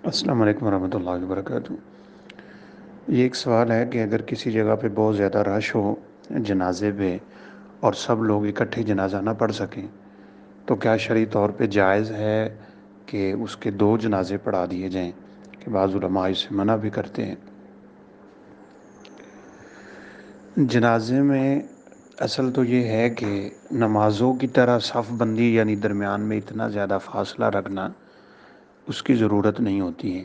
السلام علیکم ورحمۃ اللہ وبرکاتہ۔ یہ ایک سوال ہے کہ اگر کسی جگہ پہ بہت زیادہ رش ہو جنازے پہ اور سب لوگ اکٹھے جنازہ نہ پڑھ سکیں تو کیا شرعی طور پہ جائز ہے کہ اس کے دو جنازے پڑھا دیے جائیں؟ کہ بعض علماء اس سے منع بھی کرتے ہیں۔ جنازے میں اصل تو یہ ہے کہ نمازوں کی طرح صف بندی یعنی درمیان میں اتنا زیادہ فاصلہ رکھنا اس کی ضرورت نہیں ہوتی ہے۔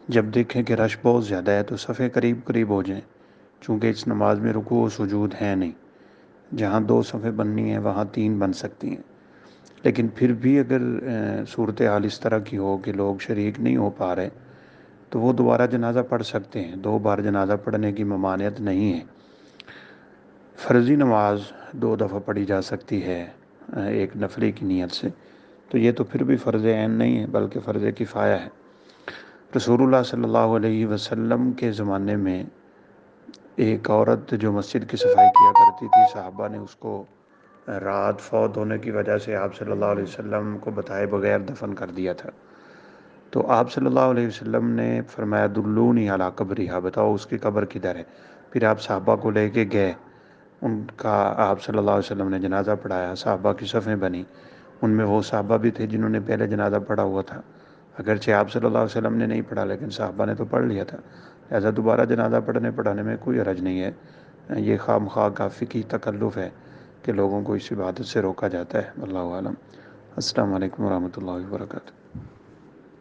جب دیکھیں کہ رش بہت زیادہ ہے تو صفیں قریب قریب ہو جائیں، چونکہ اس نماز میں رکوع و سجود ہے نہیں۔ جہاں دو صفیں بننی ہیں وہاں تین بن سکتی ہیں، لیکن پھر بھی اگر صورتحال اس طرح کی ہو کہ لوگ شریک نہیں ہو پا رہے تو وہ دوبارہ جنازہ پڑھ سکتے ہیں۔ دو بار جنازہ پڑھنے کی ممانعت نہیں ہے۔ فرضی نماز دو دفعہ پڑھی جا سکتی ہے ایک نفلی کی نیت سے، تو یہ تو پھر بھی فرض عین نہیں ہے بلکہ فرض کفایہ ہے۔ رسول اللہ صلی اللہ علیہ وسلم کے زمانے میں ایک عورت جو مسجد کی صفائی کیا کرتی تھی، صحابہ نے اس کو رات فوت ہونے کی وجہ سے آپ صلی اللہ علیہ وسلم کو بتائے بغیر دفن کر دیا تھا۔ تو آپ صلی اللہ علیہ وسلم نے فرمایا دلونی علی قبرہا، بتاؤ اس کی قبر کدھر ہے۔ پھر آپ صحابہ کو لے کے گئے، ان کا آپ صلی اللہ علیہ وسلم نے جنازہ پڑھایا، صحابہ کی صفیں بنی۔ ان میں وہ صحابہ بھی تھے جنہوں نے پہلے جنازہ پڑھا ہوا تھا، اگرچہ آپ صلی اللہ علیہ وسلم نے نہیں پڑھا لیکن صحابہ نے تو پڑھ لیا تھا، لہذا دوبارہ جنازہ پڑھانے میں کوئی حرج نہیں ہے۔ یہ خواہ مخواہ کا فقہی تکلف ہے کہ لوگوں کو اس عبادت سے روکا جاتا ہے۔ واللہ اعلم۔ السلام علیکم ورحمۃ اللہ وبرکاتہ۔